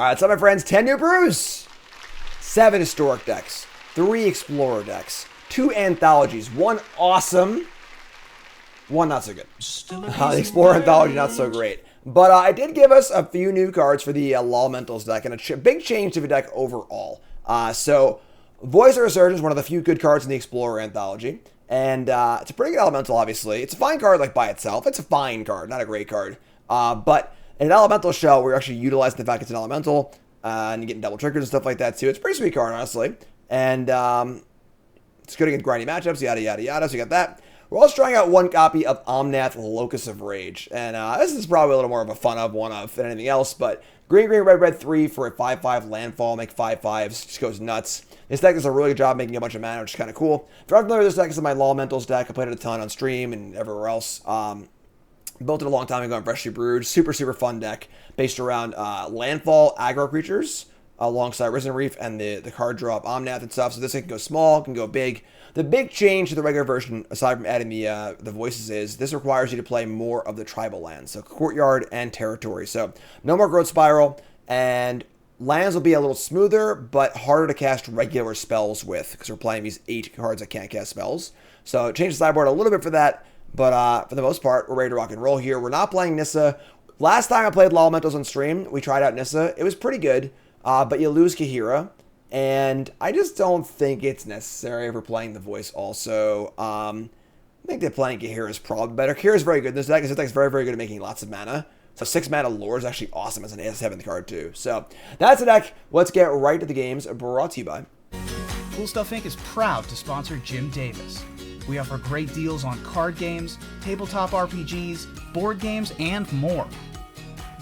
what's up, my friends? 10 New Brews. 7 Historic decks. 3 Explorer decks. 2 Anthologies. 1 awesome. 1 not so good. The Explorer Anthology, not so great. But I did give us a few new cards for the LOL Mentals deck, and a big change to the deck overall. So, Voice of Resurgence, one of the few good cards in the Explorer Anthology. And it's a pretty good elemental, obviously. It's a fine card, like, by itself. It's a fine card, not a great card. But in an elemental shell, we're actually utilizing the fact it's an elemental, and you're getting double triggers and stuff like that, too. It's a pretty sweet card, honestly. And it's good against grindy matchups, yada, yada, yada. So you got that. We're also trying out 1 copy of Omnath, Locus of Rage. And this is probably a little more of a fun of one of than anything else. But green, green, red, red, 3 for a 5/5 landfall. Make 5/5s. Just goes nuts. This deck does a really good job making a bunch of mana, which is kind of cool. If you're not familiar with this deck, this is my LOL Mentals deck. I played it a ton on stream and everywhere else. Built it a long time ago on Freshly Brewed. Super, super fun deck based around landfall aggro creatures alongside Risen Reef and the card draw of Omnath and stuff. So this thing can go small, can go big. The big change to the regular version, aside from adding the voices, is this requires you to play more of the tribal lands. So Courtyard and Territory. So no more Growth Spiral, and lands will be a little smoother, but harder to cast regular spells with, because we're playing these 8 cards that can't cast spells. So change the sideboard a little bit for that, but for the most part, we're ready to rock and roll here. We're not playing Nissa. Last time I played LOL Mentals on stream, we tried out Nissa. It was pretty good, but you lose Kahira, and I just don't think it's necessary for playing the voice also. I think that playing Kahira is probably better. Kahira is very good in this deck, because this deck is very, very good at making lots of mana. So 6 mana lore is actually awesome as an AS7 card too. So that's the deck. Let's get right to the games, brought to you by Cool Stuff Inc. is proud to sponsor Jim Davis. We offer great deals on card games, tabletop RPGs, board games, and more.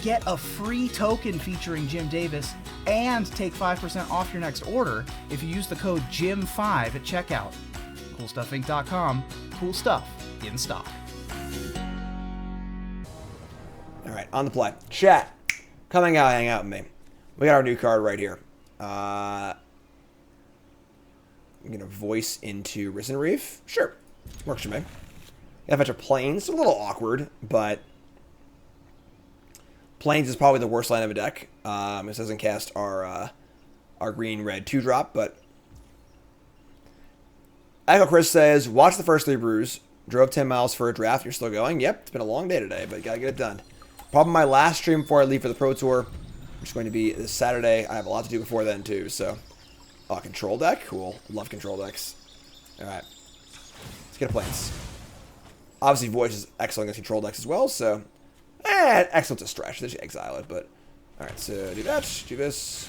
Get a free token featuring Jim Davis and take 5% off your next order if you use the code JIM5 at checkout. CoolStuffInc.com. Cool stuff in stock. All right, on the play. Chat, coming out, hang out with me. We got our new card right here. I'm going to voice into Risen Reef. Sure, works for me. Got a bunch of planes. It's a little awkward, but planes is probably the worst line of a deck. This doesn't cast our green-red 2-drop, but Echo Chris says, watch the first 3 brews. Drove 10 miles for a draft. You're still going? Yep, it's been a long day today, but gotta get it done. Probably my last stream before I leave for the Pro Tour, which is going to be this Saturday. I have a lot to do before then, too, so. Oh, control deck? Cool. Love control decks. Alright. Let's get a planes. Obviously, voice is excellent against control decks as well, so. Excellent to stretch. Just exile it, but. Alright, so do that. Do this.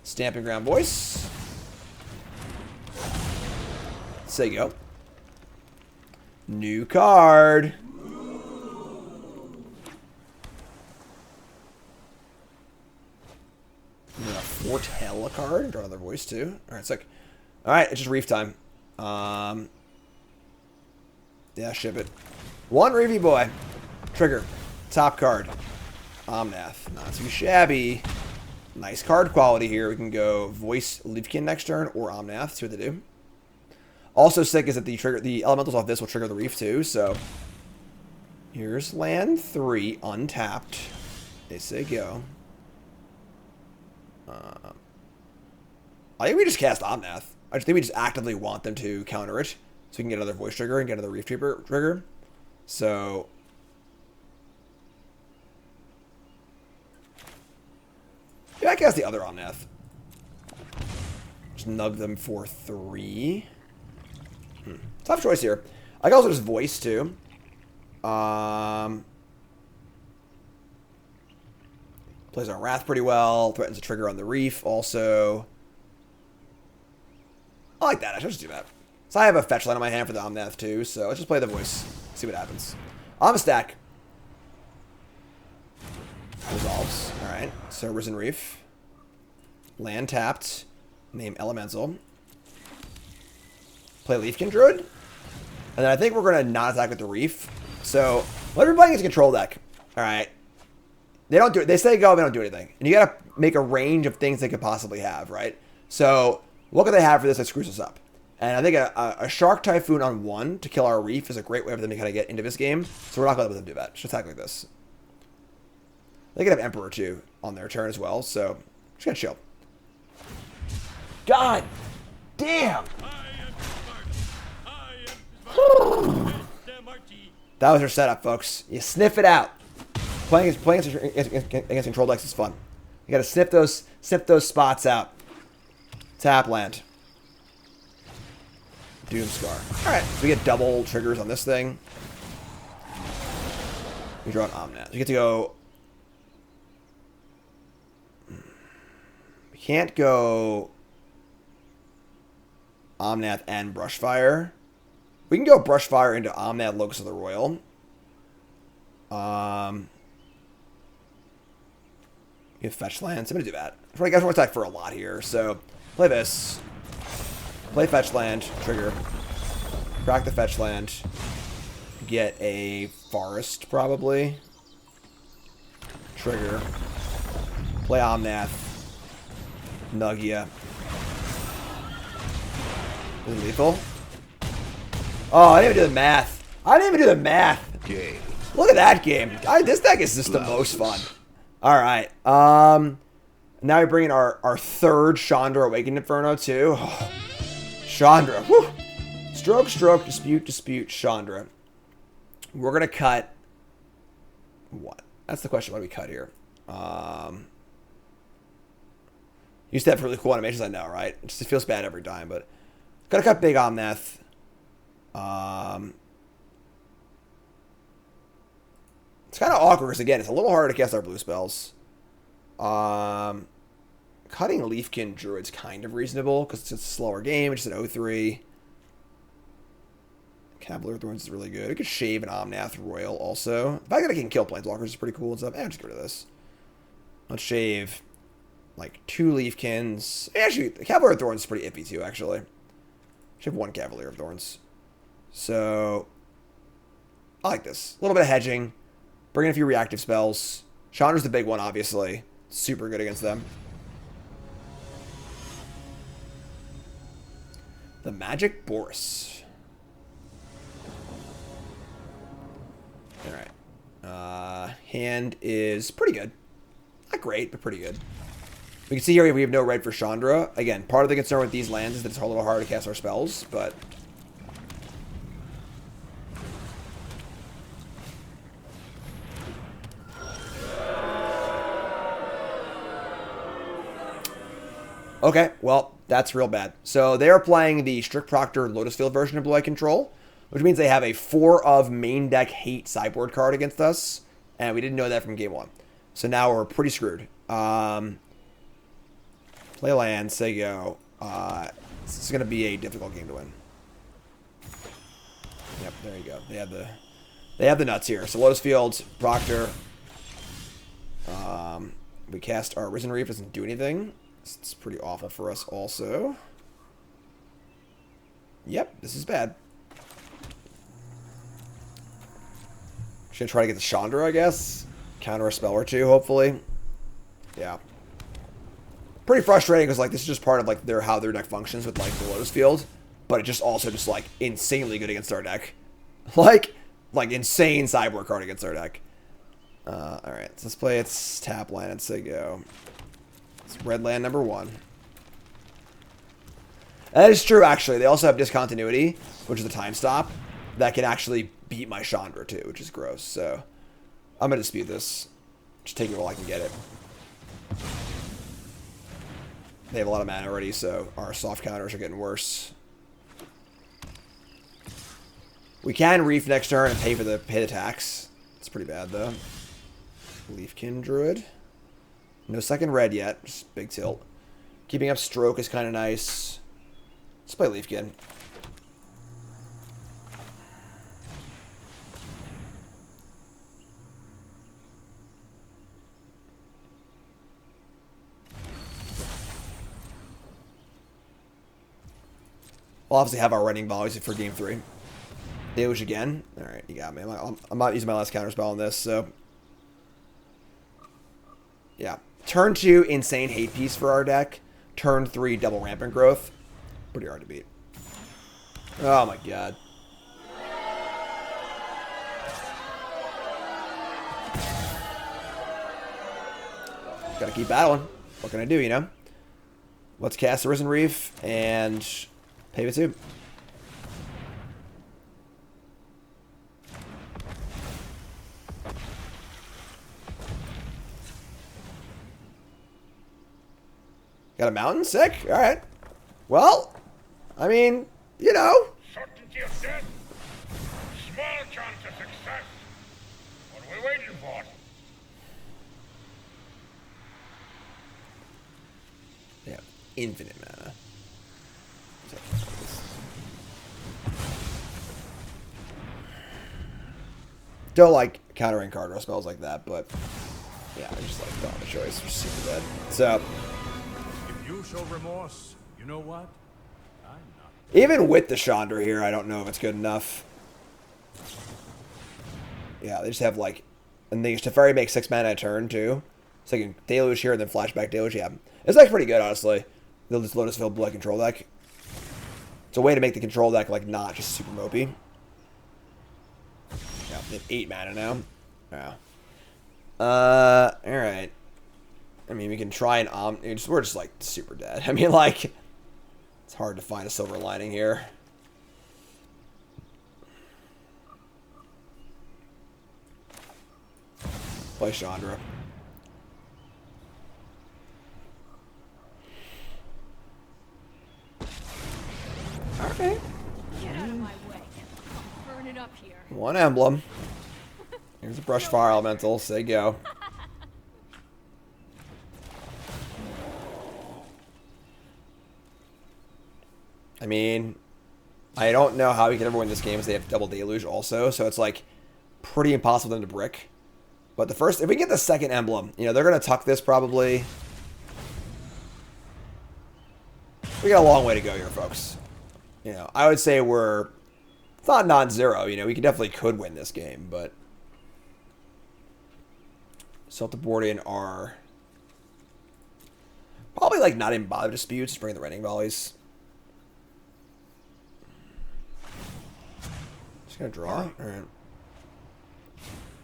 Stamping Ground voice. Say go. New card. Foretell a card. Draw another voice too. Alright, sick. Alright, it's just Reef time. Yeah, ship it. 1 Reefy boy. Trigger. Top card. Omnath. Not too shabby. Nice card quality here. We can go voice Leafkin next turn or Omnath. See what they do. Also sick is that the elementals off this will trigger the Reef too, so here's land 3 untapped. They say go. I think we just cast Omnath. I just think we just actively want them to counter it, so we can get another voice trigger and get another Reef trigger. So yeah, I cast the other Omnath. Just nug them for 3. Tough choice here. I can also just voice too. Plays on Wrath pretty well. Threatens a trigger on the Reef also. I like that. I should just do that. So I have a fetch line in my hand for the Omnath too, so let's just play the voice. See what happens. Stack. Resolves. Alright. So Risen Reef. Land tapped. Name Elemental. Play Leafkin Druid. And then I think we're going to not attack with the Reef. So, what are we playing is a control deck. Alright. They don't do it. They say go, they don't do anything. And you got to make a range of things they could possibly have, right? So, what could they have for this that screws us up? And I think a Shark Typhoon on 1 to kill our Reef is a great way for them to kind of get into this game. So we're not going to let them do that. Just attack like this. They could have Emperor too on their turn as well. So Just gotta chill. God damn! That was our setup, folks. You sniff it out. Playing against control decks is fun. You gotta sniff those spots out. Tap land. Doomscar. Alright, so we get double triggers on this thing. We draw an Omnath. We get to go... We can't go... Omnath and Brushfire. We can go Brushfire into Omnath, Locus of the Royal. We have fetch lands. I'm going to do that. I guys want to attack for a lot here. So, play this. Play fetch land. Trigger. Crack the fetch land. Get a forest, probably. Trigger. Play Omnath. Nugia. Is it lethal? Oh, I didn't even do the math. I didn't even do the math. Game. Look at that game. This deck is just the most fun. All right. Now we bring in our third Chandra Awakened Inferno too. Oh, Chandra. Whew. Stroke, stroke, dispute, dispute, Chandra. We're gonna cut what? That's the question. What do we cut here? Used to have really cool animations, I know, right? It just feels bad every time, but gotta cut big Omnath. It's kind of awkward because, again, it's a little harder to cast our blue spells. Cutting Leafkin Druid's kind of reasonable because it's a slower game. It's just an 0-3. Cavalier Thorns is really good. We could shave an Omnath Royal also. The fact that I can kill Planeswalkers is pretty cool and stuff. I'll just get rid of this. Let's shave like 2 Leafkins. Actually, the Cavalier of Thorns is pretty iffy too, actually. Should have 1 Cavalier of Thorns. So, I like this. A little bit of hedging. Bring in a few reactive spells. Chandra's the big one, obviously. Super good against them. The Magic Boros. Alright. Hand is pretty good. Not great, but pretty good. We can see here we have no red for Chandra. Again, part of the concern with these lands is that it's a little harder to cast our spells, but... Okay, well, that's real bad. So they are playing the Strict Proctor Lotus Field version of Blue Eye Control, which means they have a 4 of main deck hate sideboard card against us, and we didn't know that from game 1. So now we're pretty screwed. Play land, say go. This is going to be a difficult game to win. Yep, there you go. They have the nuts here. So Lotus Field, Proctor. We cast our Risen Reef, doesn't do anything. It's pretty awful for us also. Yep, this is bad. Should try to get the Chandra, I guess. Counter a spell or two, hopefully. Yeah. Pretty frustrating because, like, this is just part of, like, how their deck functions with, like, the Lotus Field. But it just also just, like, insanely good against our deck. like, insane sideboard card against our deck. Alright, so let's play its tap land and say go. It's red land number 1. That is true, actually. They also have Discontinuity, which is the time stop, that can actually beat my Chandra, too, which is gross. So, I'm going to dispute this. Just take it while I can get it. They have a lot of mana already, so our soft counters are getting worse. We can Reef next turn and pay the tax. It's pretty bad, though. Leafkin Druid. No second red yet. Just big tilt. Keeping up Stroke is kind of nice. Let's play Leafkin. We'll obviously have our running volleys for game 3. Deluge again. Alright, you got me. I'm not using my last counterspell on this, so... Yeah. Turn 2, insane hate piece for our deck. Turn 3, double rampant growth. Pretty hard to beat. Oh my god. Gotta keep battling. what can I do, you know? Let's cast Arisen Reef and pay it 2. Got a mountain? Sick. All right. Well, I mean, you know. Certainty of death. Small chance of success. What are we waiting for? Yeah, infinite mana. Don't like countering card draw spells like that, but yeah, I just like don't have a choice. We're super dead. So. If you show remorse, you know what? I'm not. Even with the Chandra here, I don't know if it's good enough. Yeah, they just have like, and the Teferi makes 6 mana a turn too. So you can Deluge here and then flashback Deluge. Yeah, it's like pretty good, honestly. This Lotus Field Blood control deck. It's a way to make the control deck like not just super mopey. Yeah, they have 8 mana now. Yeah. All right. I mean, we can try and we're just like super dead. I mean, like, it's hard to find a silver lining here. Play Chandra. Okay. Get out of my way. I'll burn it up here. 1 emblem. Here's a brush fire elemental. Say go. I mean, I don't know how we can ever win this game because they have double Deluge also, so it's like pretty impossible for them to brick. But the first, if we get the second emblem, you know, they're going to tuck this probably. We got a long way to go here, folks. You know, I would say it's not non-zero, you know, we definitely could win this game, but so to board in are probably like not even bother disputes, just bring the Rending Volleys. Just gonna draw. All right.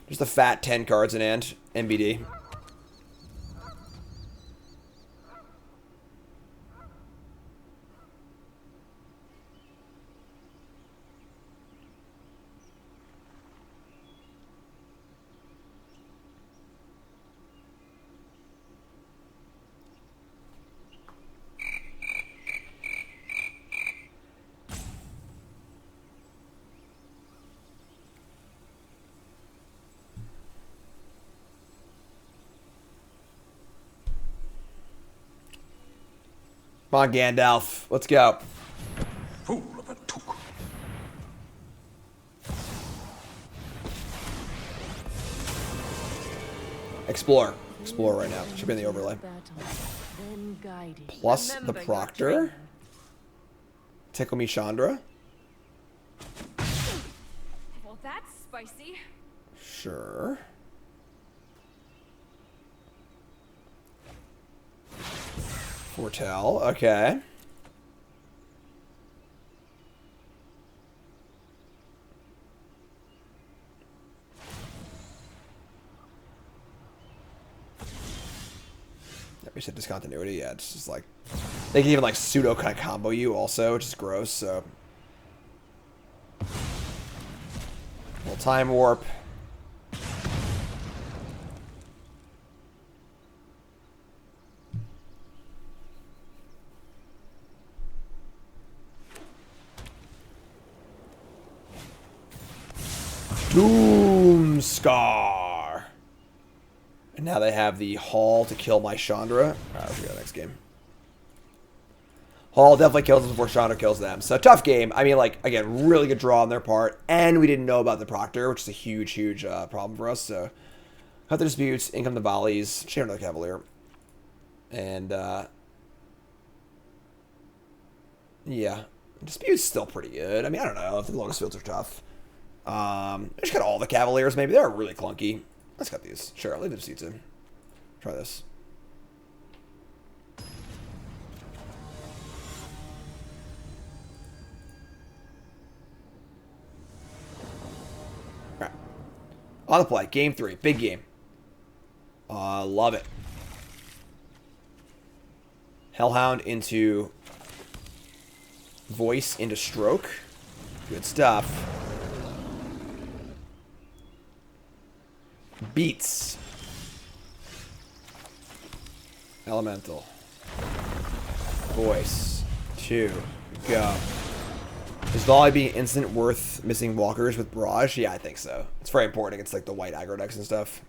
Just a fat 10 cards in hand. MBD. Come on, Gandalf. Let's go. Fool of a took. Explore. Explore right now. Should be in the overlay. Plus the Proctor. Tickle Me Chandra. Well, that's spicy. Sure. Foretell. Okay. We said discontinuity. Yeah, it's just like they can even like pseudo kind of combo you also, which is gross. So, little time warp. Doomscar. And now they have the Hall to kill my Chandra. Alright, let's go next game. Hall definitely kills us before Chandra kills them. So, tough game. I mean, like, again, really good draw on their part. And we didn't know about the Proctor, which is a huge, huge problem for us. So, cut the disputes, income the volleys, chain another Cavalier. And, yeah. Dispute's still pretty good. I mean, I don't know if the Lotus Fields are tough. Just got all the Cavaliers, maybe. They're really clunky. Let's cut these. Sure, I'll leave the disputes in. Try this. Alright. On the play. Game 3. Big game. Love it. Hellhound into Voice into Stroke. Good stuff. Beats. Elemental. Voice. 2. Go. Is Volley being instant worth missing walkers with Barrage? Yeah, I think so. It's very important against like the white aggro decks and stuff.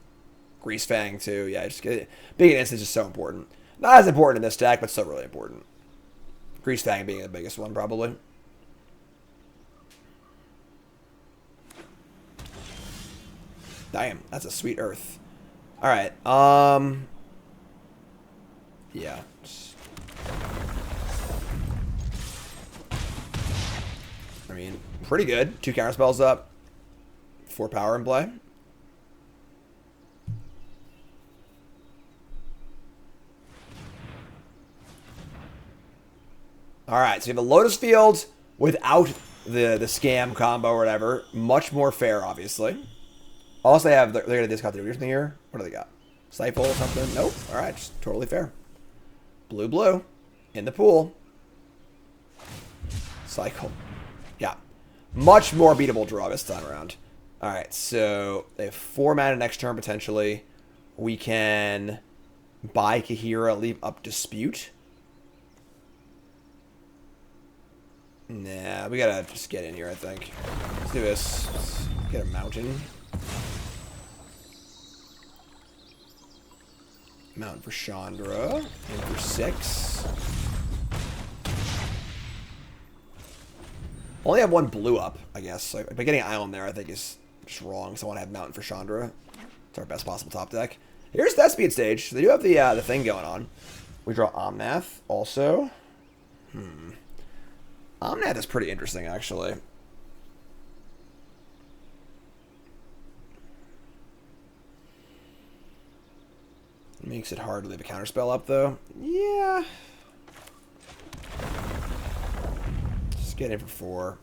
Grease Fang too. Yeah, just get it. Being an instant is just so important. Not as important in this deck, but still really important. Grease Fang being the biggest one, probably. Damn, that's a sweet Earth. All right. Yeah. I mean, pretty good. 2 counter spells up. 4 power in play. All right, so you have a Lotus Field without the scam combo or whatever. Much more fair, obviously. Also, they're going to discount the something here. What do they got? Stifle or something? Nope. All right, just totally fair. Blue. In the pool. Cycle. Yeah. Much more beatable draw this time around. All right, so they have 4 mana next turn, potentially. We can buy Kahira, leave up Dispute. Nah, we gotta just get in here, I think. Let's do this. Let's get a mountain. Mountain for Chandra. In for 6. Only have 1 blue up, I guess. So by getting an island there, I think is just wrong. So I want to have Mountain for Chandra. It's our best possible top deck. Here's that speed stage. So they do have the thing going on. We draw Omnath also. Omnath is pretty interesting, actually. Makes it hard to leave a counterspell up, though. Yeah. Just get in for 4.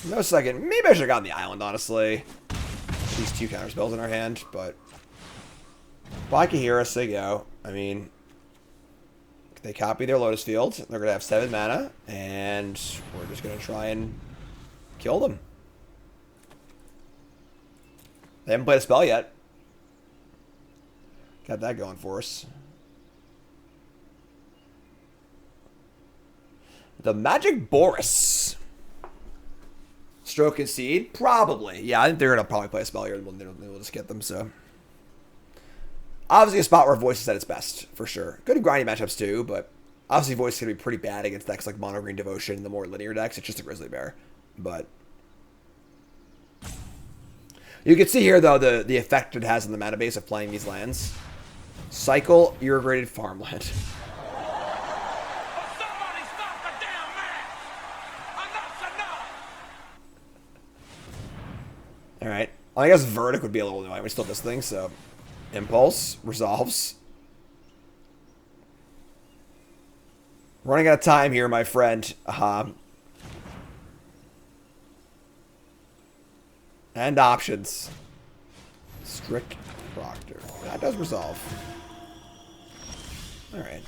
No second. Maybe I should have gotten the island, honestly. These 2 counterspells in our hand, but... Buy Kahira, so they go. I mean... They copy their Lotus Field. They're going to have 7 mana, and we're just going to try and kill them. They haven't played a spell yet. Got that going for us. The Magic Boros. Stroke and Seed? Probably. Yeah, I think they're going to probably play a spell here, and we'll just get them, so... Obviously a spot where Voice is at its best, for sure. Good grindy matchups too, but obviously Voice is going to be pretty bad against decks like Mono Green Devotion and the more linear decks. It's just a Grizzly Bear. But you can see here, though, the effect it has on the mana base of playing these lands. Cycle Irrigated Farmland. Alright. I guess Verdict would be a little annoying. We still have this thing, so... Impulse resolves. Running out of time here, my friend. And options. Strict Proctor. That does resolve. Alright.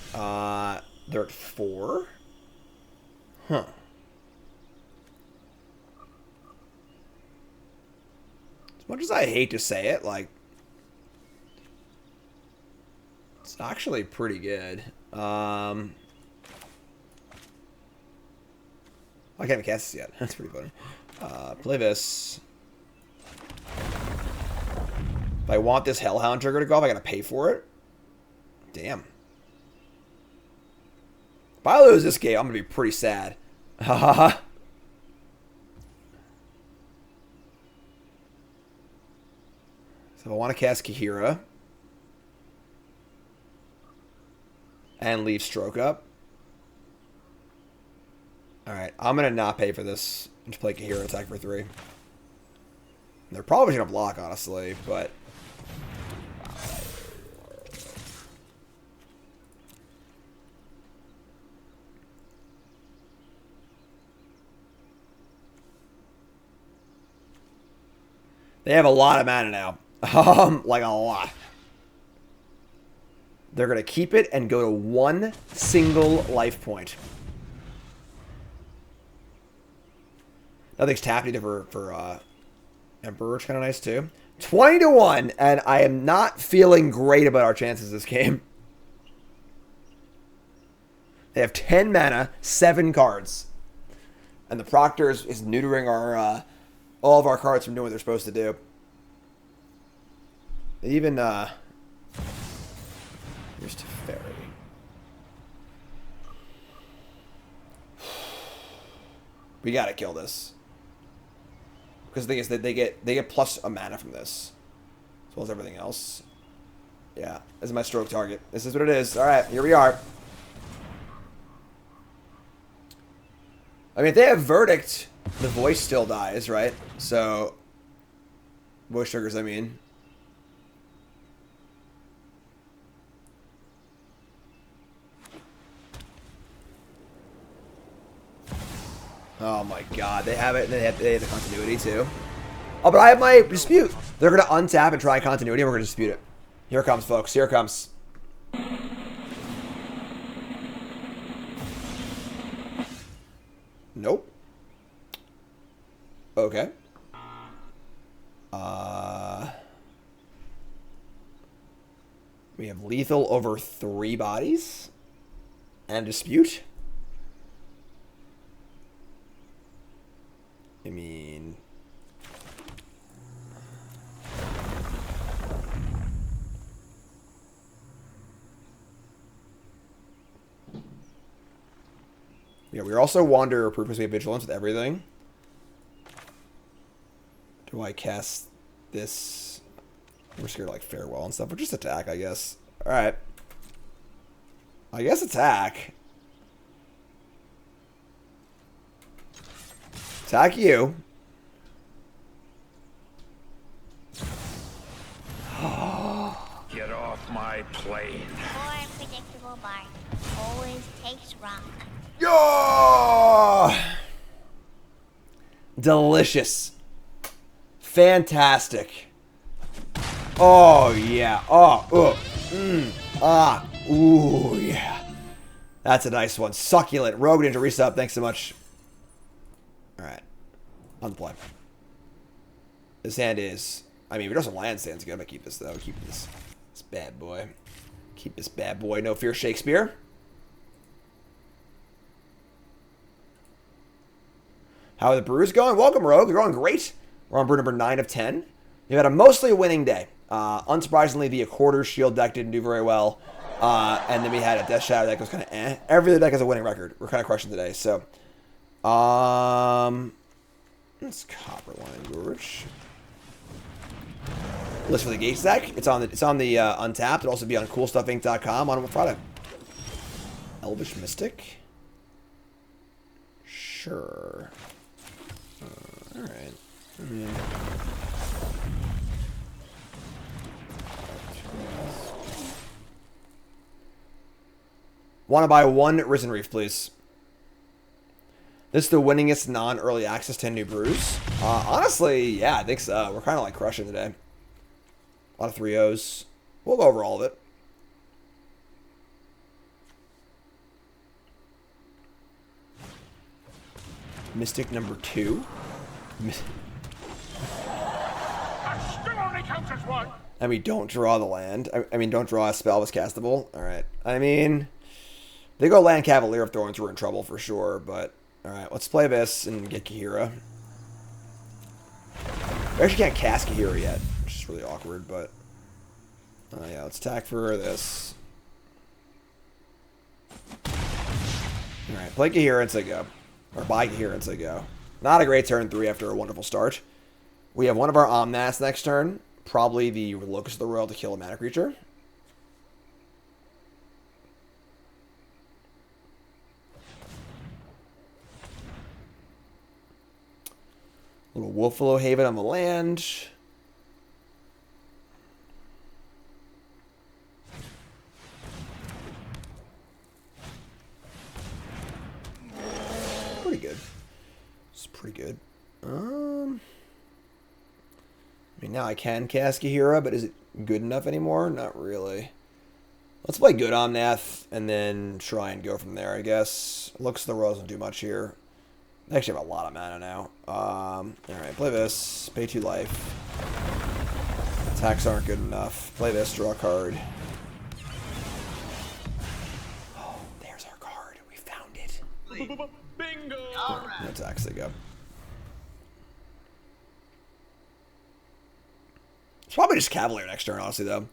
They're at 4. Huh. As much as I hate to say it, like, it's actually pretty good. I can't even cast this yet. That's pretty funny. Play this. If I want this Hellhound trigger to go off, I gotta pay for it. Damn. If I lose this game, I'm gonna be pretty sad. Haha. So I want to cast Kahira. And leave Stroke up. Alright, I'm going to not pay for this. And just play Kahira, attack for 3. They're probably going to block, honestly, but... They have a lot of mana now. Like a lot. They're going to keep it and go to 1 single life point. Nothing's tapped either for Emperor, which is kind of nice too. 20-1, and I am not feeling great about our chances this game. They have 10 mana, 7 cards. And the Proctor is neutering our all of our cards from doing what they're supposed to do. They even here's Teferi. We gotta kill this. Because the thing is that they get plus a mana from this. As well as everything else. Yeah, this is my stroke target. This is what it is. Alright, here we are. I mean, if they have Verdict, the voice still dies, right? So, voice triggers, I mean. Oh my god, they have it, and they have the continuity too. Oh, but I have my dispute. They're going to untap and try continuity, and we're going to dispute it. Here it comes, folks. Here it comes. Nope. Okay. We have lethal over 3 bodies. And dispute. I mean... Yeah, we're also Wanderer proof because we have Vigilance with everything. Do I cast this? We're scared of like Farewell and stuff, but just attack, I guess. Alright. I guess attack. Attack you. Get off my plane. Poor unpredictable Bart always takes rock. Oh! Delicious. Fantastic. Oh, yeah. Oh, ooh, yeah. That's a nice one. Succulent. Rogue Ninja resub. Thanks so much. Alright. On the play. This hand is... I mean, we don't have some land stands good. I'm going to keep this, though. Keep this bad boy. Keep this bad boy. No fear, Shakespeare. How are the brews going? Welcome, Rogue. They're going great. We're on brew number 9 of 10. You've had a mostly winning day. Unsurprisingly, the Quarter Shield deck didn't do very well. And then we had a Death Shadow deck that was kind of eh. Every other deck has a winning record. We're kind of crushing today. So, it's Copperline Gorge. List for the Gates deck. It's on the Untapped. It'll also be on CoolStuffInc.com on Friday. Elvish Mystic. Sure. All right. Want to buy 1 Risen Reef, please. This is the winningest non-early access 10 New Brews. Honestly, yeah, I think so. We're kind of like crushing today. A lot of 3-0s. We'll go over all of it. Mystic number 2. That still only counts as one. And we don't draw the land. I mean, don't draw a spell that's castable. Alright. I mean, they go Land Cavalier if they're in trouble for sure, but... Alright, let's play this and get Kahira. We actually can't cast Kahira yet, which is really awkward, but... yeah, let's attack for this. Alright, play Kahira and say go. Or buy Kahira and say go. Not a great turn 3 after a wonderful start. We have one of our Omnaths next turn. Probably the Locust of the Royal to kill a mana creature. Little Wolfwillow Haven on the land. Pretty good. It's pretty good. I mean, now I can cast Kahira, but is it good enough anymore? Not really. Let's play good Omnath and then try and go from there, I guess. Looks the Royals don't do much here. They actually have a lot of mana now. Alright, play this. Pay 2 life. Attacks aren't good enough. Play this, draw a card. Oh, there's our card. We found it. Bingo! No attacks, they go. It's probably just Cavalier next turn, honestly, though.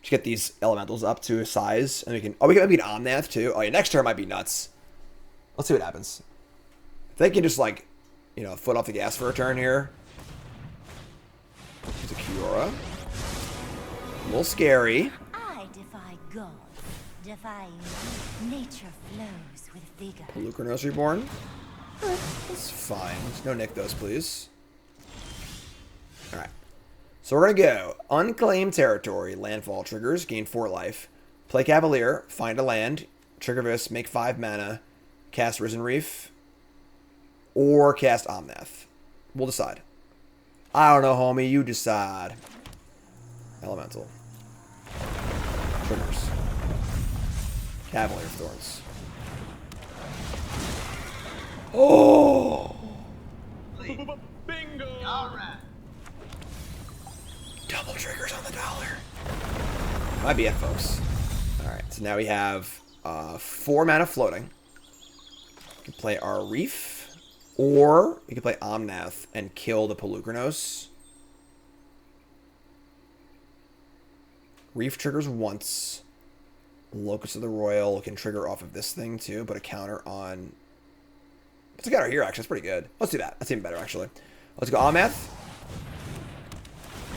Just get these elementals up to a size, and we can... Oh, we can maybe an Omnath, too. Oh, yeah, next turn might be nuts. Let's see what happens. If they can just, like, you know, foot off the gas for a turn here. There's a Kiora. A little scary. I defy God. Defying nature flows with vigor. Lucranos Reborn. That's fine. No nick those, please. Alright. So we're going to go. Unclaimed territory. Landfall triggers. Gain 4 life. Play Cavalier. Find a land. Trigger this. Make 5 mana. Cast Risen Reef. Or cast Omnath. We'll decide. I don't know, homie. You decide. Elemental. Triggers. Cavalier Thorns. Oh! Bingo! Alright. Double triggers on the dollar. Might be it, folks. Alright, so now we have 4 mana floating. We can play our Reef. Or we can play Omnath and kill the Pelucranos. Reef triggers once. Locus of the Royal can trigger off of this thing too, but a counter on... It's a counter here, actually. It's pretty good. Let's do that. That's even better, actually. Let's go Omnath.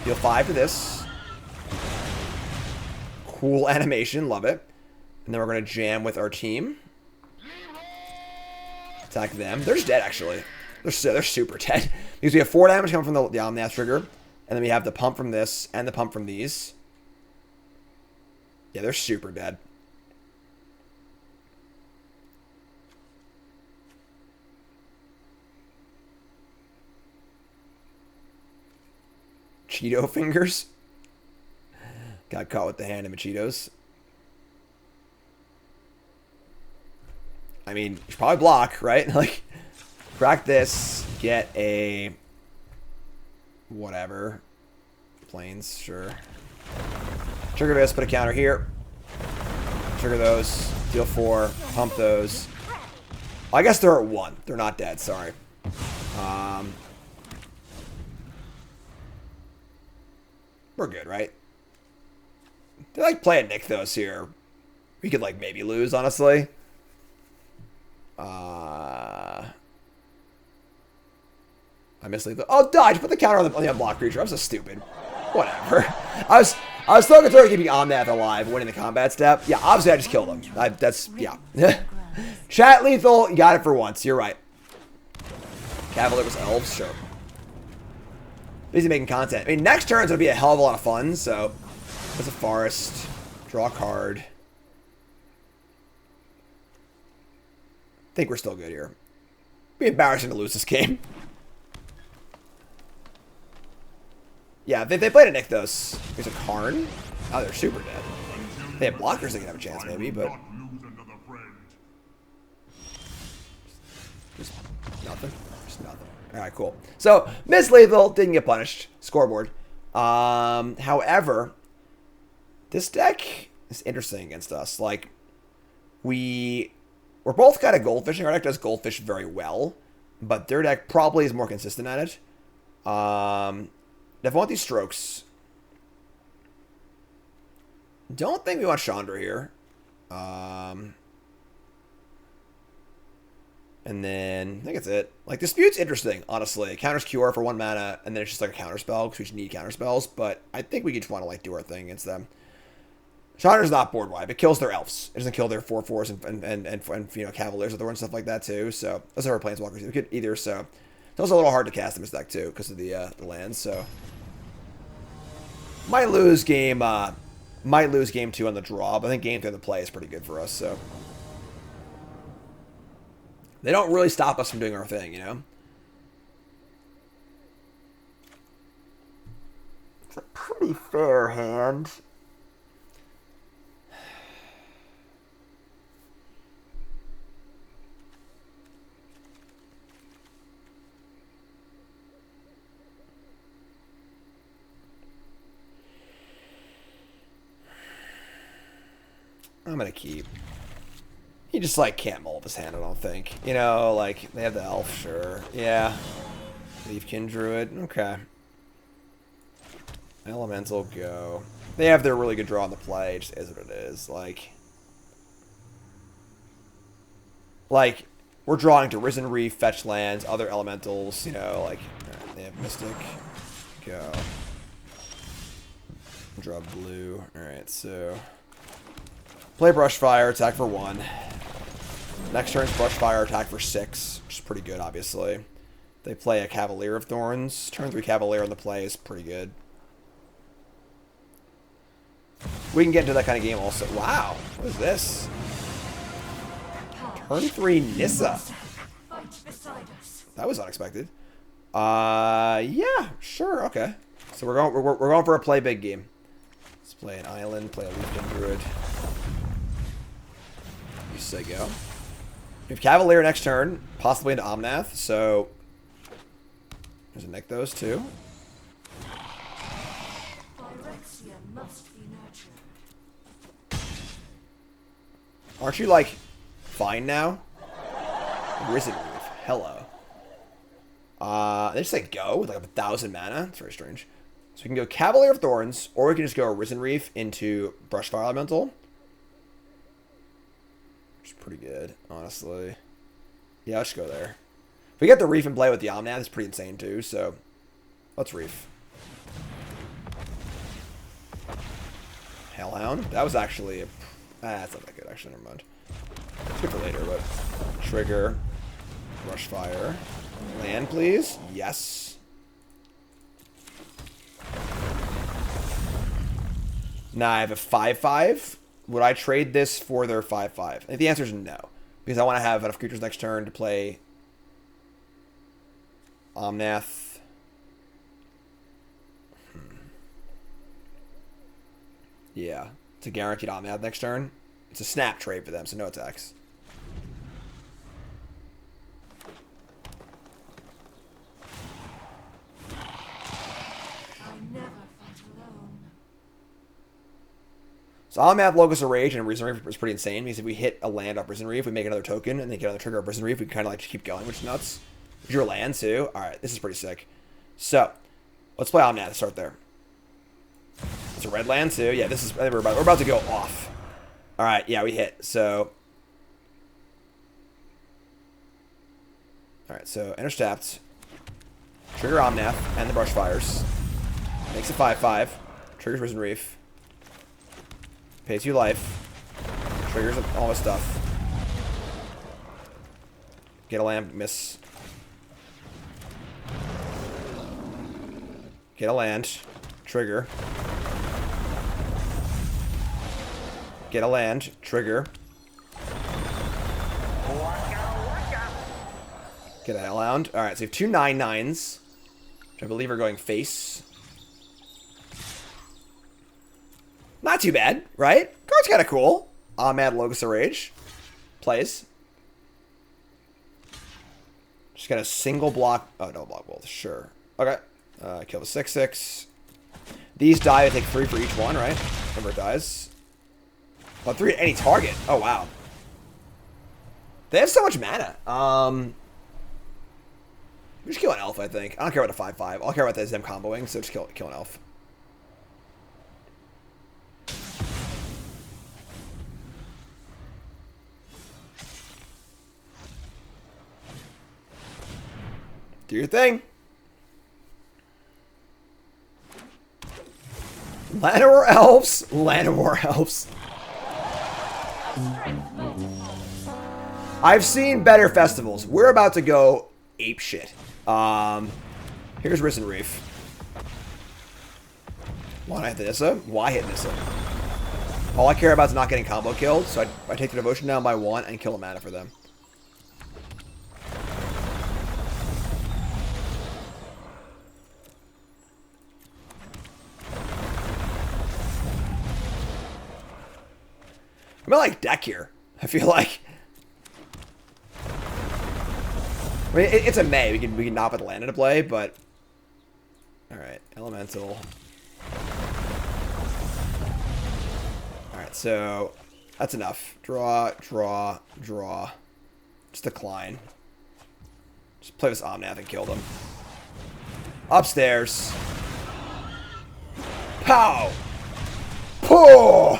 Deal 5 to this. Cool animation. Love it. And then we're going to jam with our team. Attack them. They're just dead, actually. They're super dead. Because we have 4 damage coming from the Omnath trigger. And then we have the pump from this and the pump from these. Yeah, they're super dead. Cheeto fingers. Got caught with the hand in the Cheetos. I mean, you should probably block, right? Like, crack this, get a... whatever. Planes, sure. Trigger this, put a counter here. Trigger those, deal 4, pump those. I guess they're at 1. They're not dead, sorry. We're good, right? They like play a Nykthos here. We could like maybe lose, honestly. I mislead the... Oh, dodge! Put the counter on the unblocked creature. I'm so stupid. Whatever. I was so concerned with keeping Omnath alive, winning the combat step. Yeah, obviously I just killed him. That's... yeah. Chat lethal. You got it for once. You're right. Cavalier was elves. Sure. Busy making content. I mean, next turn's going to be a hell of a lot of fun, so... That's a forest. Draw a card. I think we're still good here. It'd be embarrassing to lose this game. Yeah, they played a Nykthos. There's a Karn. Oh, they're super dead. They have blockers that can have a chance, maybe, but... Just nothing. Just nothing. Alright, cool. So, Miss Lethal didn't get punished. Scoreboard. However, this deck is interesting against us. Like, we're both kind of goldfishing. Our deck does goldfish very well, but their deck probably is more consistent at it. If I want these strokes, don't think we want Chandra here. And then I think that's it. Like, Dispute's interesting, honestly. It counters Cure for 1 mana, and then it's just like a counter spell because we just need counter spells. But I think we just want to like do our thing against them. Chandra's not board wide. It kills their elves. It doesn't kill their 4/4s and you know, Cavaliers and stuff like that too. So those are our planeswalkers. We could either. So it's also a little hard to cast in this deck too because of the lands. So might lose game 2 on the draw, but I think game 3 on the play is pretty good for us. So they don't really stop us from doing our thing, you know. It's a pretty fair hand. I'm gonna keep. He just, like, can't mull up his hand, I don't think. You know, like, they have the elf, sure. Yeah. Leafkin Druid, okay. Elemental, go. They have their really good draw on the play, just is what it is. Like, we're drawing to Risen Reef, fetch lands, other elementals, you know, like, right, they have Mystic, go. Draw blue, alright, so. Play Brushfire, attack for 1. Next turn's Brushfire, attack for 6, which is pretty good, obviously. They play a Cavalier of Thorns. Turn 3 Cavalier on the play is pretty good. We can get into that kind of game also. Wow, what is this? Turn 3 Nissa. That was unexpected. Yeah, sure, okay. So we're going for a play big game. Let's play an island, play a Leafkin Druid. You say go. We have Cavalier next turn, possibly into Omnath, so there's a Nykthos too. Aren't you like fine now? Risen Reef, hello. They just say go with like 1,000 mana. It's very strange. So we can go Cavalier of Thorns, or we can just go Risen Reef into Brushfire Elemental. Which is pretty good, honestly. Yeah, let's go there. If we get the Reef in play with the Omnath, it's pretty insane too, so let's Reef. Hellhound. That was actually a... that's not that good, actually, never mind. It's good for later, but... Trigger. Brushfire. Land, please. Yes. Now I have a 5/5. Would I trade this for their 5/5? I think the answer is no. Because I want to have enough creatures next turn to play Omnath. Yeah. It's a guaranteed Omnath next turn. It's a snap trade for them, so no attacks. So Omnath, Locus of Rage, and Risen Reef is pretty insane, because if we hit a land off Risen Reef, we make another token, and then get another trigger of Risen Reef, we can kind of like keep going, which is nuts. Your land too. Alright, this is pretty sick. So, let's play Omnath, start there. It's a red land too. Yeah, this is, I think we're about to go off. Alright, yeah, we hit. So, alright, so intercept. Trigger Omnath and the Brushfires. Makes a 5/5. Triggers Risen Reef. Pays you life. Triggers all this stuff. Get a land, miss. Get a land. Trigger. Get a land. Trigger. Get a Hellhound. Alright, so we have 2 9/9s. Which I believe are going face. Not too bad, right? Card's kind of cool. Mad Locus of Rage. Plays. Just got a single block. Oh, no block both. Sure. Okay. Kill the 6/6. These die. I take 3 for each one, right? Number dies. Oh, 3 at any target. Oh, wow. They have so much mana. We just kill an elf, I think. I don't care about the 5/5. I'll care about them comboing, so just kill an elf. Do your thing. Llanowar Elves. Llanowar Elves. I've seen better festivals. We're about to go ape shit. Here's Risen Reef. Why hit Nissa? Why hit Nissa? All I care about is not getting combo killed, so I take the devotion down by 1 and kill a mana for them. I'm gonna like deck here. I feel like. I mean, it's a May. We can not put the land into play, but all right, elemental. All right, so That's enough. Draw, draw, draw. Just decline. Just play this Omnath and kill them. Upstairs. Pow! Pooh!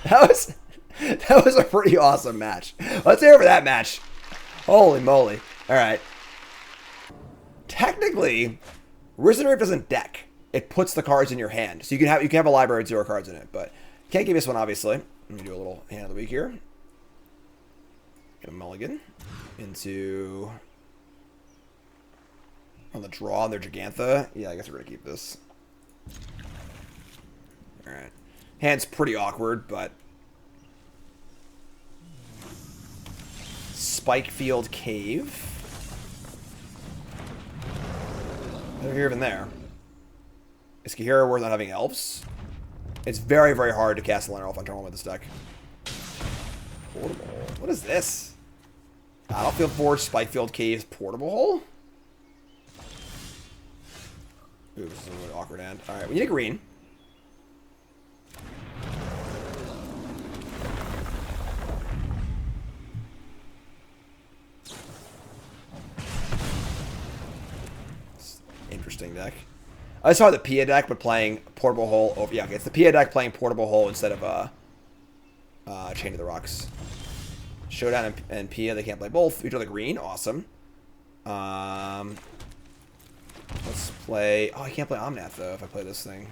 That was a pretty awesome match. Let's hear for that match. Holy moly. Alright. Technically, Resurgent doesn't deck. It puts the cards in your hand. So you can have a library with 0 cards in it, but can't give this one, obviously. Let me do a little hand of the week here. Get a mulligan into on the draw on their Gigantha. Yeah, I guess we're gonna keep this. Alright. Hand's pretty awkward, but Spikefield Cave. They're even there. Is Kahira worth not having elves? It's very, very hard to cast a Liner Elf on turn 1 with this deck. Portable. What is this? Battlefield Forge, Spikefield Caves, Portable Hole? Ooh, this is a really awkward hand. Alright, we need a green. Interesting deck. I saw the Pia deck, but playing Portable Hole over. Yeah, okay, it's the Pia deck playing Portable Hole instead of Chain of the Rocks. Showdown and Pia, they can't play both. We draw the green, awesome. Let's play. Oh, I can't play Omnath though if I play this thing.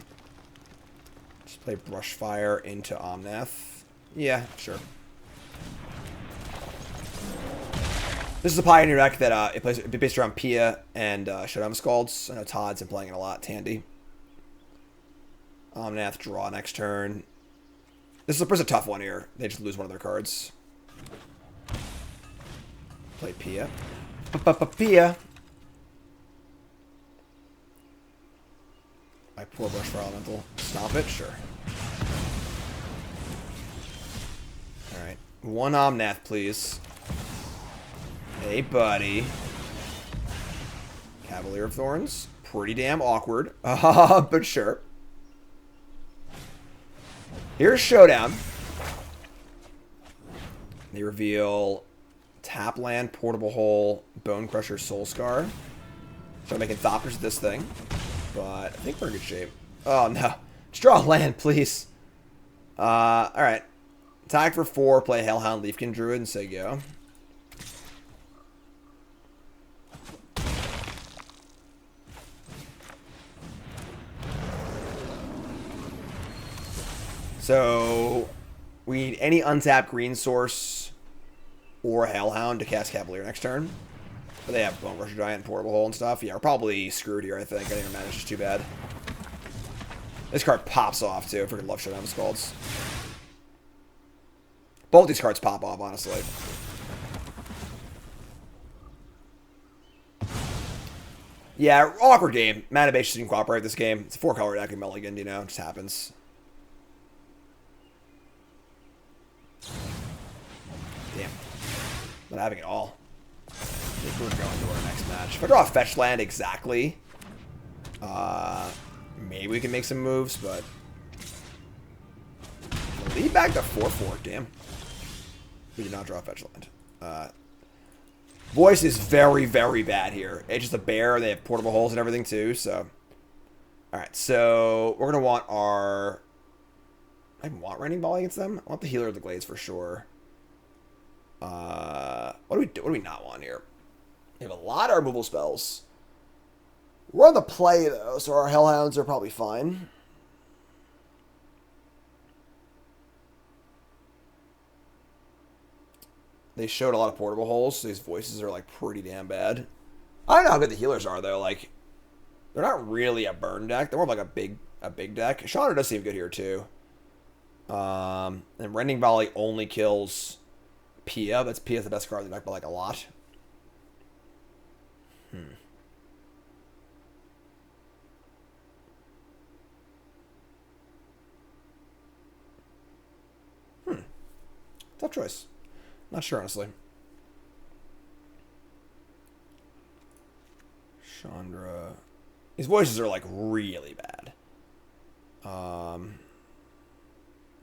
Just play Brushfire into Omnath. Yeah, sure. This is a Pioneer deck that it plays based around Pia and Showdown Scalds. I know Todd's been playing it a lot. Tandy. Omnath, draw next turn. This is a tough one here. They just lose one of their cards. Play Pia. Pia. I poor Brushfire Elemental. Stomp it? Sure. Alright. One Omnath, please. Hey, buddy. Cavalier of Thorns. Pretty damn awkward. But sure. Here's Showdown. They reveal Tap Land, Portable Hole, Bone Crusher, Soul Scar. So I'm making Thoppers with this thing. But I think we're in good shape. Oh, no. Just draw a land, please. Alright. Attack for 4, play Hellhound, Leafkin Druid, and say go. So, we need any untapped green source or Hellhound to cast Cavalier next turn. But they have Bone Crusher Giant and Portable Hole and stuff. Yeah, we're probably screwed here, I think. I think our mana is just too bad. This card pops off, too. I freaking love Showdown Scalds. Both these cards pop off, honestly. Yeah, awkward game. Mana base just didn't cooperate this game. It's a 4-color deck in Mulligan, you know. It just happens. Damn. Not having it all. I think we're going to our next match. If I draw a fetch land exactly, maybe we can make some moves, but lead back to 4-4. Damn. We did not draw a fetch land. Voice is very, very bad here. It's just a bear. They have portable holes and everything too, so. Alright, so we're going to want our... I want Raining Ball against them. I want the Healer of the Glades for sure. What do we not want here? We have a lot of removal spells. We're on the play though, so our Hellhounds are probably fine. They showed a lot of portable holes, so these voices are like pretty damn bad. I don't know how good the healers are though. Like, they're not really a burn deck. They're more of like a big deck. Chandra does seem good here too. And Rending Volley only kills Pia. That's Pia's the best card in the deck by like a lot. Tough choice. Not sure, honestly. Chandra. These voices are like really bad.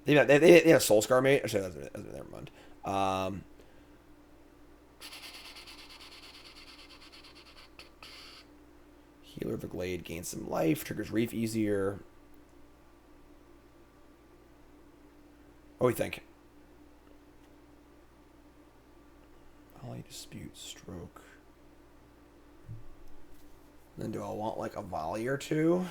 They have Soul Scar mate. Actually, never mind. Healer of a Glade gains some life. Triggers Reef easier. What do we think? Holly Dispute, Stroke. Then do I want like a volley or two?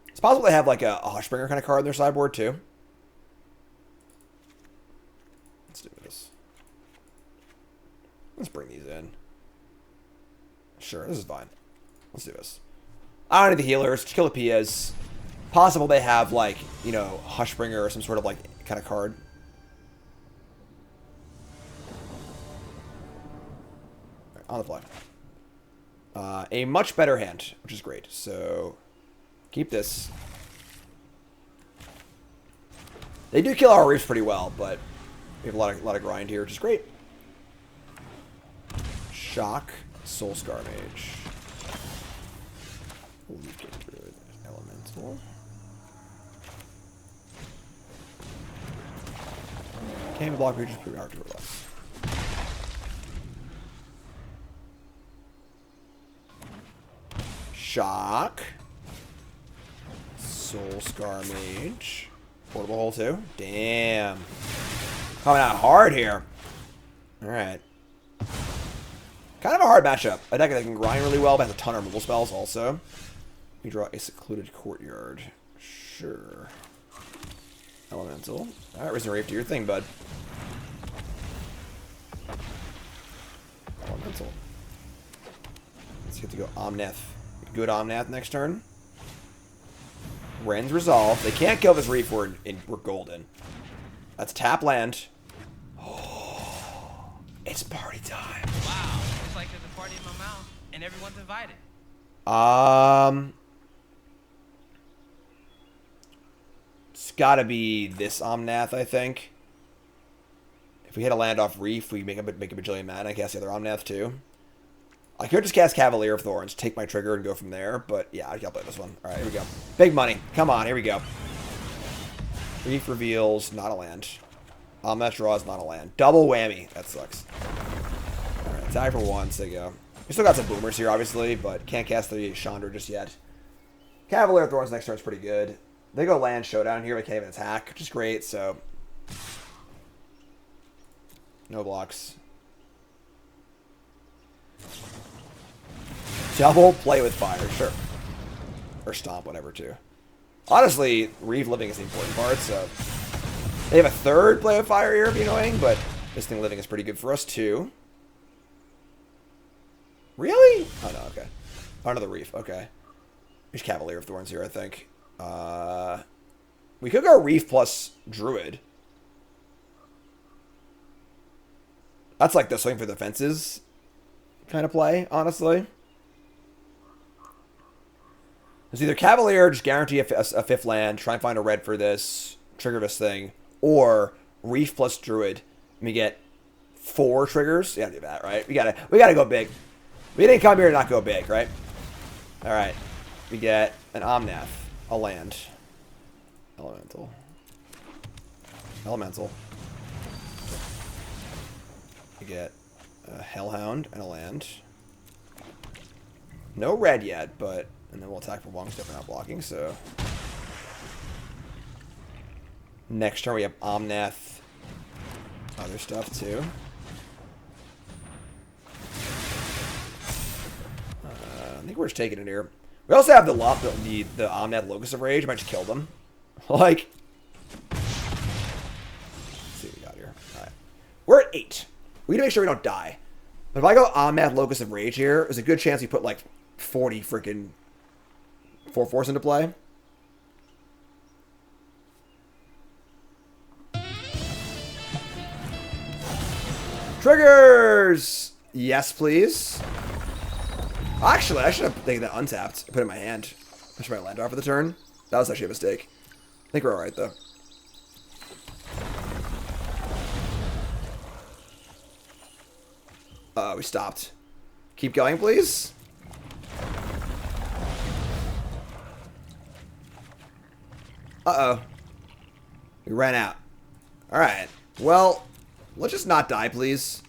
It's possible they have like a Hushbringer kind of card in their sideboard too. Let's do this. Let's bring these in. Sure, this is fine. Let's do this. I don't need the healers. Just kill the Pias. Possible they have like, you know, Hushbringer or some sort of like kind of card. Right, on the fly. A much better hand, which is great. So keep this. They do kill our reefs pretty well, but we have a lot of grind here, which is great. Shock, Soul Scar Mage. Weaken Druid, Elemental. Can't block creatures pretty hard to relax. Shock. Soul Scar Mage. Portable Hole too. Damn. Coming out hard here. Alright. Kind of a hard matchup. A deck that can grind really well, but has a ton of removal spells also. We draw a Secluded Courtyard. Sure. Elemental. Alright, Risen Reef, do your thing, bud. Elemental. Let's get to go Omnath. Good Omnath next turn. Ren's Resolve. They can't kill this Reef. We're golden. That's tap land. Oh, it's party time. Wow, it's like there's a party in my mouth, and everyone's invited. It's gotta be this Omnath, I think. If we hit a land off Reef, we make a bajillion mana. I cast the other Omnath too. I could just cast Cavalier of Thorns, take my trigger, and go from there. But yeah, I gotta play this one. All right, here we go. Big money. Come on, here we go. Reef reveals, not a land. Omnath draws, not a land. Double whammy. That sucks. All right, tie for one. So go. We still got some boomers here, obviously, but can't cast the Chandra just yet. Cavalier of Thorns next turn is pretty good. They go land showdown here, but can't even attack, which is great. So no blocks. Double play with fire, sure. Or stomp, whatever, too. Honestly, Reef living is the important part, so... They have a third play with fire here, it'd be annoying, but this thing living is pretty good for us, too. Really? Oh, no, okay. Oh, another Reef, okay. There's Cavalier of Thorns here, I think. We could go Reef plus Druid. That's like the swing for the fences kind of play, honestly. It's either Cavalier, just guarantee a fifth land, try and find a red for this, trigger this thing, or Reef plus Druid, and we get 4 triggers. Yeah, do that, right? We gotta go big. We didn't come here to not go big, right? All right, we get an Omnath, a land, Elemental. We get a Hellhound and a land. No red yet, but. And then we'll attack for long stuff we're not blocking, so... Next turn we have Omnath. Other stuff, too. I think we're just taking it here. We also have the Omnath Locus of Rage. I might just kill them. Like... Let's see what we got here. Alright. We're at 8. We need to make sure we don't die. But if I go Omnath Locus of Rage here, there's a good chance we put, like, 40 freaking... 4/4 into play. Triggers! Yes, please. Actually, I should have taken that untapped and put it in my hand. I should have land off for the turn. That was actually a mistake. I think we're alright, though. We stopped. Keep going, please. Uh-oh. We ran out. Alright. Well, let's just not die, please.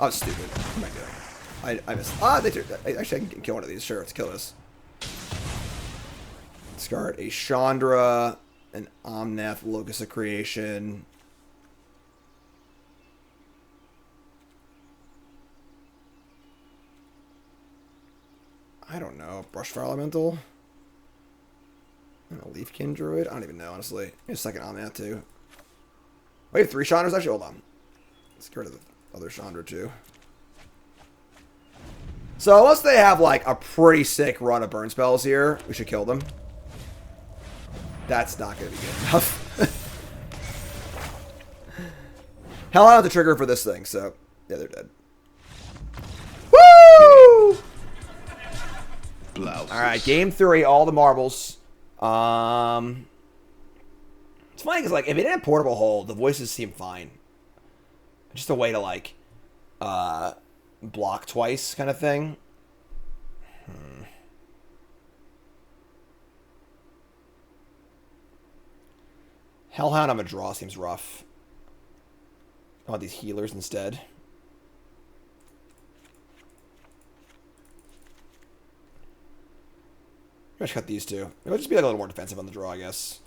Oh, stupid. What am I doing? I missed. Ah, actually, I can kill one of these. Sure, let's kill this. Discard a Chandra, an Omnath, Locus of Creation. I don't know. Brushfire Elemental? And a Leafkin Druid? I don't even know, honestly. Maybe a second Omnath, too. Wait, 3 Chandras? Actually, hold on. Let's get rid of the other Chandra, too. So, unless they have, like, a pretty sick run of burn spells here, we should kill them. That's not going to be good enough. Hell, I don't have the trigger for this thing, so... Yeah, they're dead. Woo! Alright, game 3, all the marbles. It's funny because, like, if it didn't have Portable Hold, the voices seem fine. Just a way to, like, block twice kind of thing. Hellhound on a draw seems rough. I want these healers instead. I should cut these two. It would just be like a little more defensive on the draw, I guess.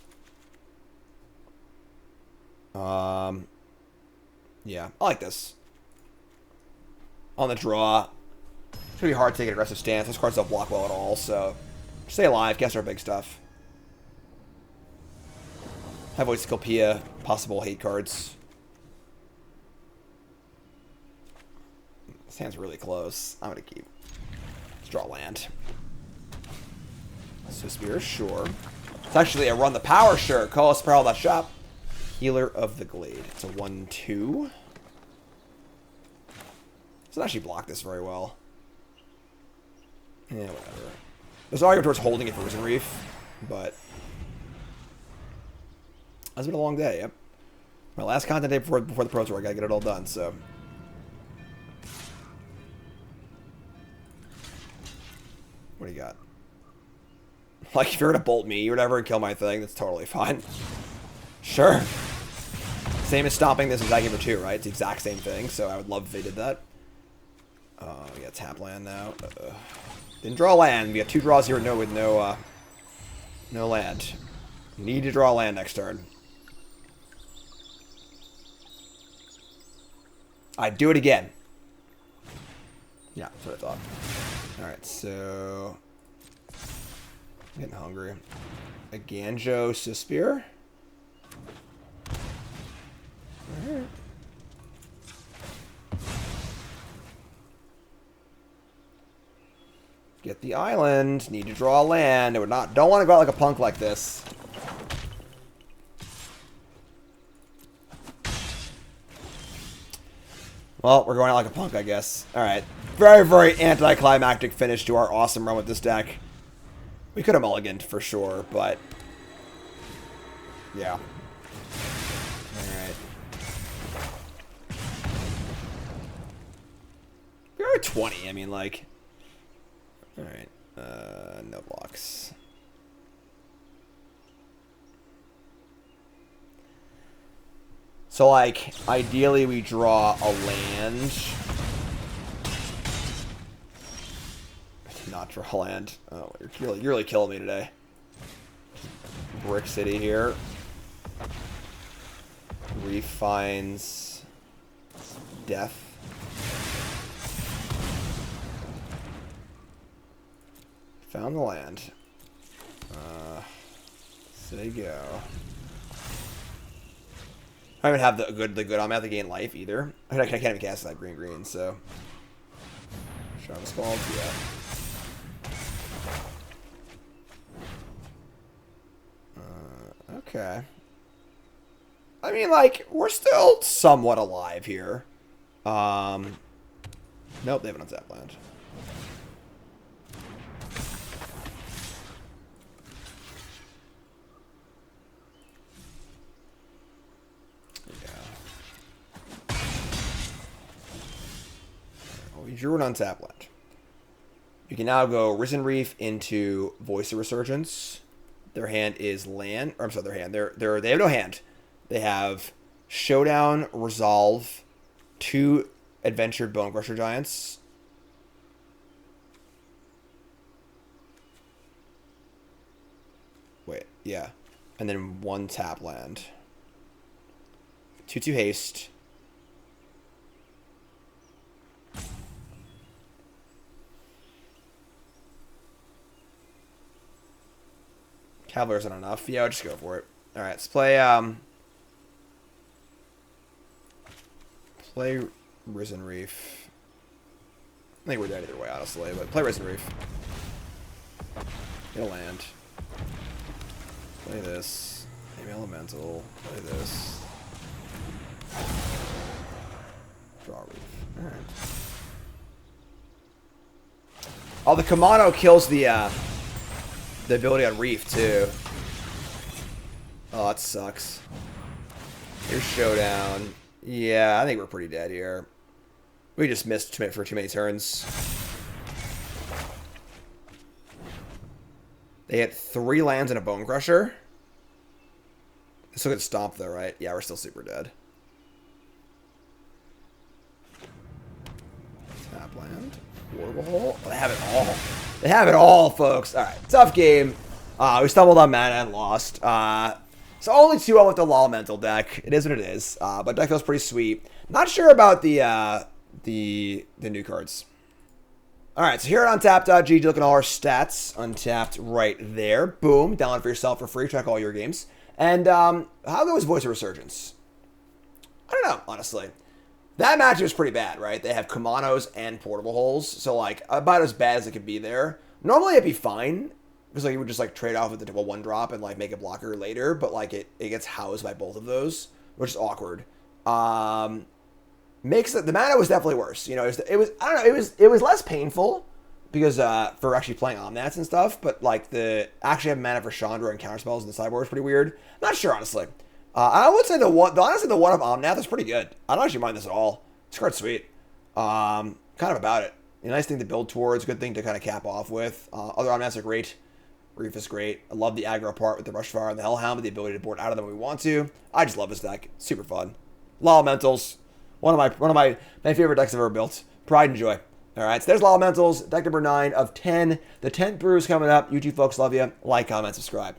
Yeah, I like this. On the draw, it's gonna be hard to take an aggressive stance. Those cards don't block well at all, so stay alive, cast our big stuff. Have Voice of Calpia, possible hate cards. This hand's really close. I'm gonna keep. Let's draw land. So Spear, sure. It's actually a Run the Power, sure. Call us Prowl that shop. Healer of the Glade. It's a 1/2. Doesn't actually block this very well. Yeah, whatever. There's an argument towards holding it for Risen Reef, but it's been a long day, yep. My last content day before the Pro Tour, I gotta get it all done, so. What do you got? Like, if you're gonna bolt me or whatever and kill my thing, that's totally fine. Sure. Same as stomping this as I give her 2, right? It's the exact same thing, so I would love if they did that. We got tap land now. Didn't draw land. We got 2 draws here with no land. Need to draw land next turn. I'd do it again. Yeah, that's what I thought. Alright, so I'm getting hungry. A Ganjo Suspir. Alright. Get the island. Need to draw land. Don't want to go out like a punk like this. Well, we're going out like a punk, I guess. Alright. Very, very anticlimactic finish to our awesome run with this deck. We could have mulliganed for sure, but yeah. Alright. We're at 20, I mean, like. Alright. No blocks. So, like, ideally we draw a land. Not draw land. Oh, you're really killing me today. Brick City here. Reef finds death. Found the land. So there you go. I don't even have the good I'm at to gain life either. I can't even cast that green, so. Shadow Scald, yeah. Okay. I mean, like, we're still somewhat alive here. Nope, they have an untapped land. We drew an untapped land. You can now go Risen Reef into Voice of Resurgence. Their hand is land. Or I'm sorry, their hand. They have no hand. They have Showdown, Resolve, 2 Adventured Bone Crusher Giants. Wait, yeah. And then 1 tap land. 2/2 haste. Cavalier's not enough. Yeah, I'll just go for it. Alright, let's play play Risen Reef. I think we're dead either way, honestly, but play Risen Reef. Get a land. Play this. Maybe Elemental. Play this. Draw Reef. Alright. Oh, the Kamado kills the ability on Reef, too. Oh, that sucks. Here's Showdown. Yeah, I think we're pretty dead here. We just missed for too many turns. They hit 3 lands and a Bone Crusher. They still get stomped, though, right? Yeah, we're still super dead. Tap land. Horrible hole. Oh, they have it all. They have it all, folks. All right, tough game. We stumbled on mana and lost. So only 2-0 with the LOL mental deck. It is what it is. But deck feels pretty sweet. Not sure about the new cards. All right, so here at Untapped.gg, looking at all our stats. Untapped right there. Boom. Download for yourself for free. Track all your games. And how good was Voice of Resurgence? I don't know, honestly. That matchup was pretty bad, right? They have Kumanos and Portable Holes. So, like, about as bad as it could be there. Normally, it'd be fine. Because, like, you would just, like, trade off with the double 1-drop and, like, make a blocker later. But, like, it gets housed by both of those, which is awkward. Makes the mana was definitely worse. You know, it was I don't know, it was less painful because for actually playing Omnats and stuff. But, like, the actually having mana for Chandra and counterspells in the sideboard is pretty weird. Not sure, honestly. I would say honestly the one of Omnath is pretty good. I don't actually mind this at all. This card's sweet. Kind of about it. A nice thing to build towards. Good thing to kind of cap off with. Other Omnaths are great. Reef is great. I love the aggro part with the Rushfire and the Hellhound, with the ability to board out of them when we want to. I just love this deck. Super fun. LOL Elementals. One of my favorite decks I've ever built. Pride and joy. All right, so there's LOL Elementals. Deck number 9 of 10. The 10th brew is coming up. You two folks, love you. Like, comment, subscribe.